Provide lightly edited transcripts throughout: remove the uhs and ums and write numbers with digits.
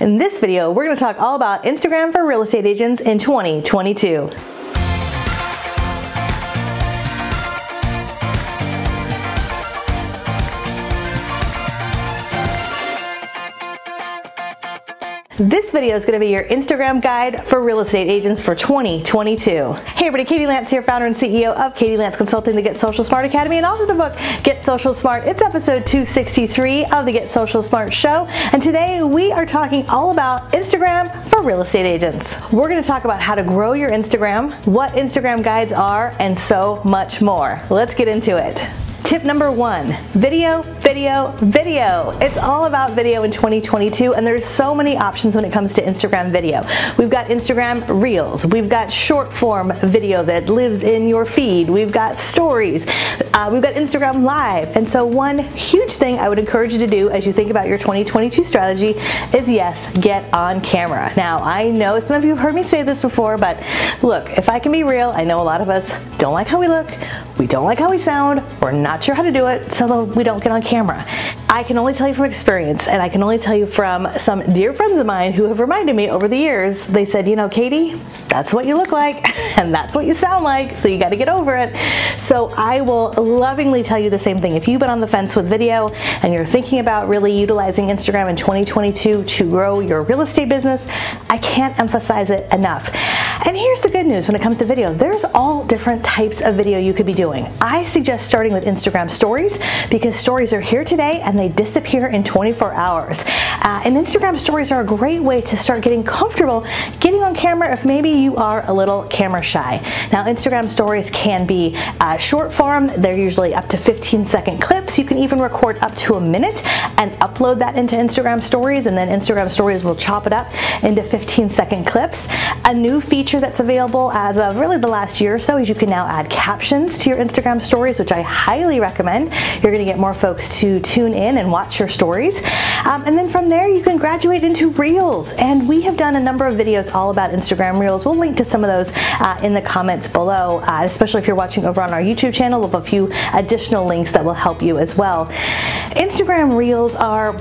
In this video, we're going to talk all about Instagram for real estate agents in 2022. This video is going to be your Instagram guide for real estate agents for 2022. Hey everybody, Katie Lance here, founder and CEO of Katie Lance Consulting, the Get Social Smart Academy, and author of the book Get Social Smart. It's episode 263 of the Get Social Smart show, and today we are talking all about Instagram for real estate agents. We're going to talk about how to grow your Instagram, what Instagram guides are, and so much more. Let's get into it. Tip number one, video, video, video. It's all about video in 2022, and there's so many options when it comes to Instagram video. We've got Instagram Reels, we've got short form video that lives in your feed, we've got stories, we've got Instagram Live. And so one huge thing I would encourage you to do as you think about your 2022 strategy is, yes, get on camera. Now, I know some of you have heard me say this before, but look, if I can be real, I know a lot of us don't like how we look, we don't like how we sound, we're not sure how to do it, so we don't get on camera. I can only tell you from experience, and I can only tell you from some dear friends of mine who have reminded me over the years. They said, you know, Katie, that's what you look like, and that's what you sound like, so you got to get over it. So I will lovingly tell you the same thing. If you've been on the fence with video and you're thinking about really utilizing Instagram in 2022 to grow your real estate business, I can't emphasize it enough. And here's the good news when it comes to video. There's all different types of video you could be doing. I suggest starting with Instagram stories, because stories are here today and they disappear in 24 hours. And Instagram stories are a great way to start getting comfortable getting on camera if maybe you are a little camera shy. Now, Instagram stories can be short form. They're usually up to 15-second clips. You can even record up to a minute and upload that into Instagram stories, and then Instagram stories will chop it up into 15-second clips. A new feature that's available as of really the last year or so is you can now add captions to your Instagram stories, which I highly recommend. You're going to get more folks to tune in and watch your stories. And then from there, you can graduate into Reels. And we have done a number of videos all about Instagram Reels. We'll link to some of those in the comments below, especially if you're watching over on our YouTube channel. We'll have a few additional links that will help you as well. Instagram Reels are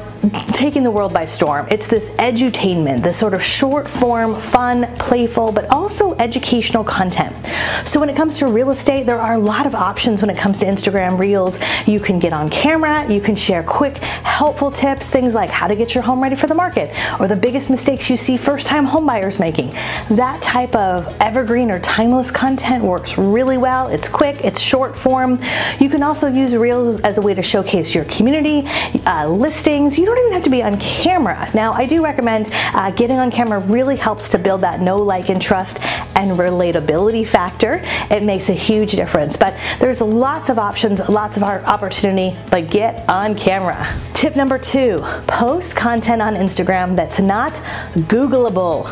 taking the world by storm. It's this edutainment, this sort of short form, fun, playful, but also educational content. So when it comes to real estate, there are a lot of options when it comes to Instagram Reels. You can get on camera, you can share quick, helpful tips, things like how to get your home ready for the market, or the biggest mistakes you see first-time homebuyers making. That type of evergreen or timeless content works really well. It's quick, it's short form. You can also use Reels as a way to showcase your community, listings. You don't even have to be on camera. Now, I do recommend getting on camera really helps to build that know, like, and trust and relatability factor. It makes a huge difference, but there's lots of options, lots of opportunity, but get on camera. Tip number two, post content on Instagram that's not Googleable.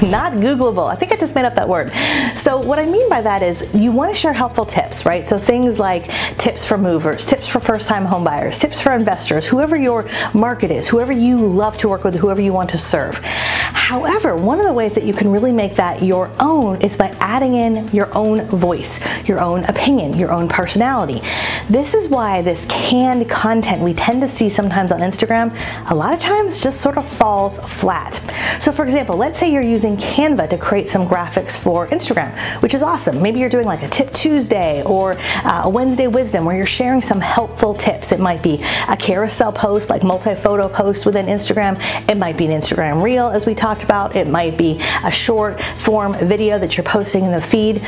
Not Googleable. I think I just made up that word. So what I mean by that is you want to share helpful tips, right? So things like tips for movers, tips for first-time homebuyers, tips for investors, whoever your market is, whoever you love to work with, whoever you want to serve. However, one of the ways that you can really make that your own is by adding in your own voice, your own opinion, your own personality. This is why this canned content we tend to see sometimes on Instagram, a lot of times just sort of falls flat. So for example, let's say you're using Canva to create some graphics for Instagram, which is awesome. Maybe you're doing like a Tip Tuesday or a Wednesday Wisdom where you're sharing some helpful tips. It might be a carousel post, like multi-photo post within Instagram. It might be an Instagram Reel, as we talked about. It might be a short form video that you're posting in the feed.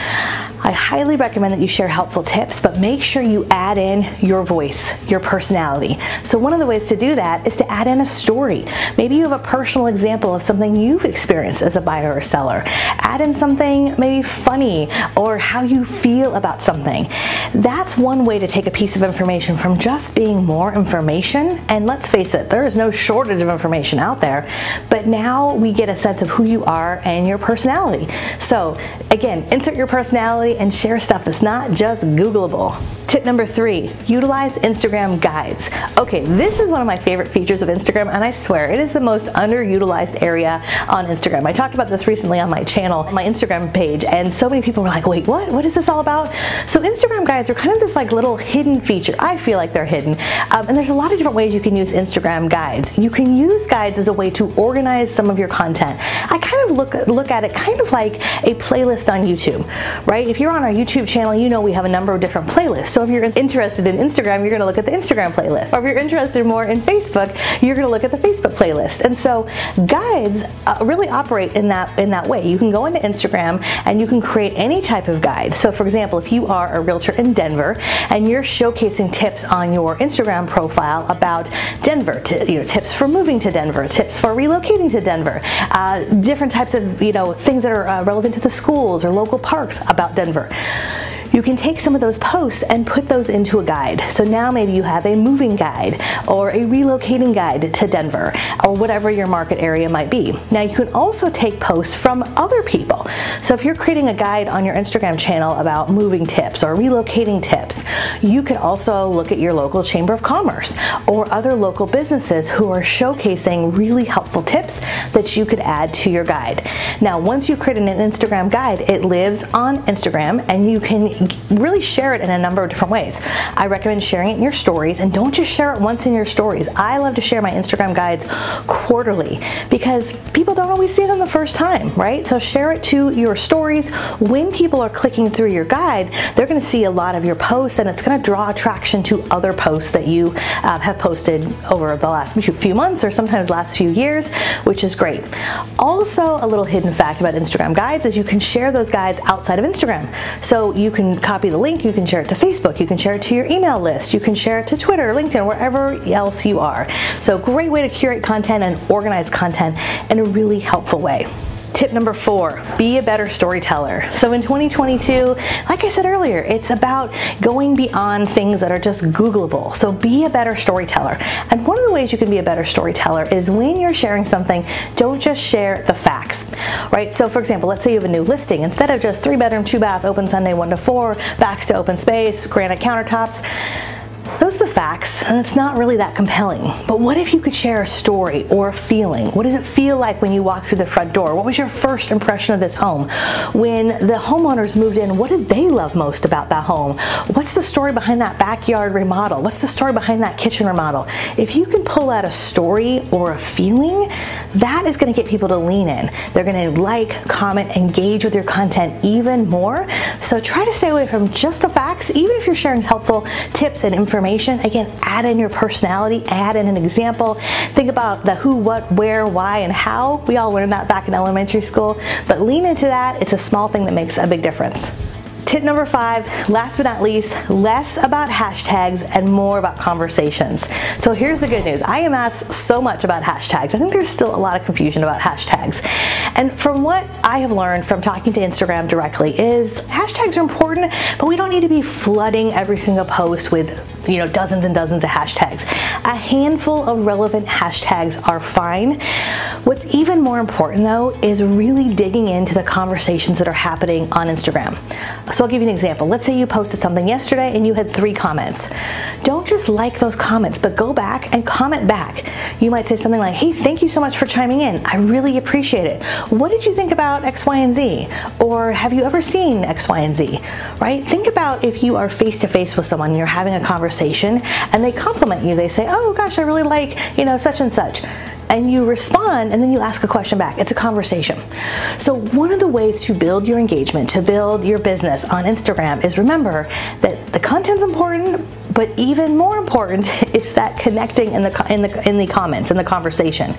I highly recommend that you share helpful tips, but make sure you add in your voice, your personality. So one of the ways to do that is to add in a story. Maybe you have a personal example of something you've experienced as a buyer or seller. Add in something maybe funny or how you feel about something. That's one way to take a piece of information from just being more information. And let's face it, there is no shortage of information out there, but now we get a sense of who you are and your personality. So again, insert your personality and share stuff that's not just Googleable. Tip number 3, utilize Instagram guides. Okay, this is one of my favorite features of Instagram, and I swear it is the most underutilized area on Instagram. I talked about this recently on my channel, my Instagram page, and so many people were like, wait, what? What is this all about? So Instagram guides are kind of this like little hidden feature. I feel like they're hidden. And there's a lot of different ways you can use Instagram guides. You can use guides as a way to organize some of your content. I kind of look at it kind of like a playlist on YouTube, right? If you're on our YouTube channel, you know we have a number of different playlists. So if you're interested in Instagram, you're going to look at the Instagram playlist. Or if you're interested more in Facebook, you're going to look at the Facebook playlist. And so guides really operate in that way. You can go into Instagram and you can create any type of guide. So for example, if you are a realtor in Denver and you're showcasing tips on your Instagram profile about Denver, tips for moving to Denver, tips for relocating to Denver, different types of things that are relevant to the schools or local parks about Denver. You can take some of those posts and put those into a guide. So now maybe you have a moving guide or a relocating guide to Denver or whatever your market area might be. Now you can also take posts from other people. So if you're creating a guide on your Instagram channel about moving tips or relocating tips, you could also look at your local chamber of commerce or other local businesses who are showcasing really helpful tips that you could add to your guide. Now once you create an Instagram guide, it lives on Instagram and you can really share it in a number of different ways. I recommend sharing it in your stories, and don't just share it once in your stories. I love to share my Instagram guides quarterly because people don't always see them the first time, right? So share it to your stories. When people are clicking through your guide, they're going to see a lot of your posts, and it's going to draw attraction to other posts that you have posted over the last few months or sometimes last few years, which is great. Also, a little hidden fact about Instagram guides is you can share those guides outside of Instagram. So you can copy the link, you can share it to Facebook, you can share it to your email list, you can share it to Twitter, LinkedIn, wherever else you are. So great way to curate content and organize content in a really helpful way. Tip number 4, be a better storyteller. So in 2022, like I said earlier, it's about going beyond things that are just Googleable. So be a better storyteller. And one of the ways you can be a better storyteller is when you're sharing something, don't just share the facts, right? So for example, let's say you have a new listing. Instead of just 3-bedroom, 2-bath, open Sunday 1 to 4, backs to open space, granite countertops, those are the facts, and it's not really that compelling. But what if you could share a story or a feeling? What does it feel like when you walk through the front door? What was your first impression of this home? When the homeowners moved in, what did they love most about that home? What's the story behind that backyard remodel? What's the story behind that kitchen remodel? If you can pull out a story or a feeling, that is going to get people to lean in. They're going to like, comment, engage with your content even more. So try to stay away from just the facts, even if you're sharing helpful tips and information. Again, add in your personality, add in an example. Think about the who, what, where, why, and how. We all learned that back in elementary school, but lean into that. It's a small thing that makes a big difference. Tip number 5, last but not least, less about hashtags and more about conversations. So here's the good news. I am asked so much about hashtags. I think there's still a lot of confusion about hashtags. And from what I have learned from talking to Instagram directly is hashtags are important, but we don't need to be flooding every single post with dozens and dozens of hashtags. A handful of relevant hashtags are fine. What's even more important though is really digging into the conversations that are happening on Instagram. So I'll give you an example. Let's say you posted something yesterday and you had 3 comments. Don't just like those comments, but go back and comment back. You might say something like, hey, thank you so much for chiming in. I really appreciate it. What did you think about X, Y, and Z? Or have you ever seen X, Y, and Z? Right? Think about if you are face-to-face with someone, you're having a conversation, and they compliment you. They say, oh gosh, I really like, such and such. And you respond, and then you ask a question back. It's a conversation. So one of the ways to build your engagement, to build your business on Instagram is remember that the content's important, but even more important is that connecting in the comments, in the conversation.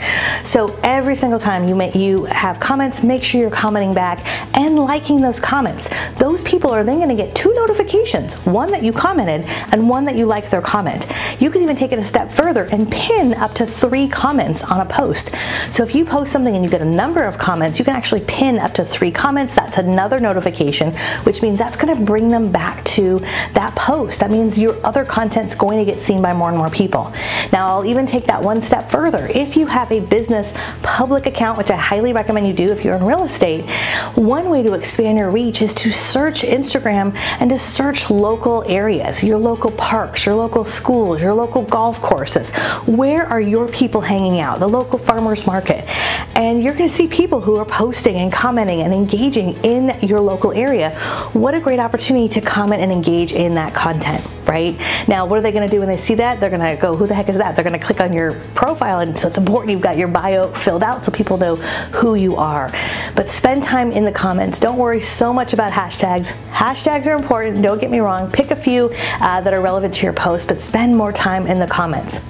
So every single time you have comments, make sure you're commenting back and liking those comments. Those people are then going to get 2 notifications, one that you commented and one that you liked their comment. You can even take it a step further and pin up to 3 comments on a post. So if you post something and you get a number of comments, you can actually pin up to 3 comments. That's another notification, which means that's going to bring them back to that post. That means your other content's going to get seen by more and more people. Now, I'll even take that one step further. If you have a business public account, which I highly recommend you do if you're in real estate, one way to expand your reach is to search Instagram and to search local areas, your local parks, your local schools, your local golf courses. Where are your people hanging out? The local farmers market. And you're going to see people who are posting and commenting and engaging in your local area. What a great opportunity to comment and engage in that content, right? Now, what are they going to do when they see that? They're going to go, who the heck is that? They're going to click on your profile, and so it's important you've got your bio filled out so people know who you are. But spend time in the comments. Don't worry so much about hashtags. Hashtags are important, don't get me wrong. Pick a few that are relevant to your post, but spend more time in the comments.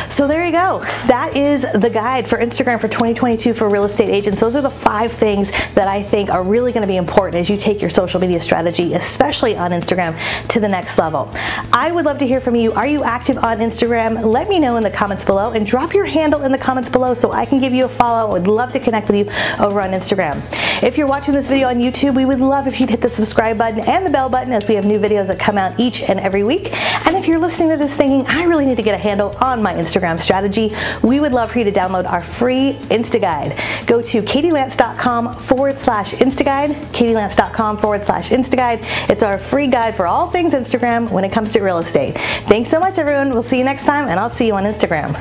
So there you go. That is the guide for Instagram for 2022 for real estate agents. Those are the 5 things that I think are really going to be important as you take your social media strategy, especially on Instagram, to the next level. I would love to hear from you. Are you active on Instagram? Let me know in the comments below, and drop your handle in the comments below so I can give you a follow. I would love to connect with you over on Instagram. If you're watching this video on YouTube, we would love if you'd hit the subscribe button and the bell button, as we have new videos that come out each and every week. And if you're listening to this thinking, I really need to get a handle on my Instagram strategy, we would love for you to download our free Insta Guide. Go to katielance.com/Insta Guide, katielance.com/Insta Guide. It's our free guide for all things Instagram when it comes to real estate. Thanks so much, everyone. We'll see you next time, and I'll see you on Instagram.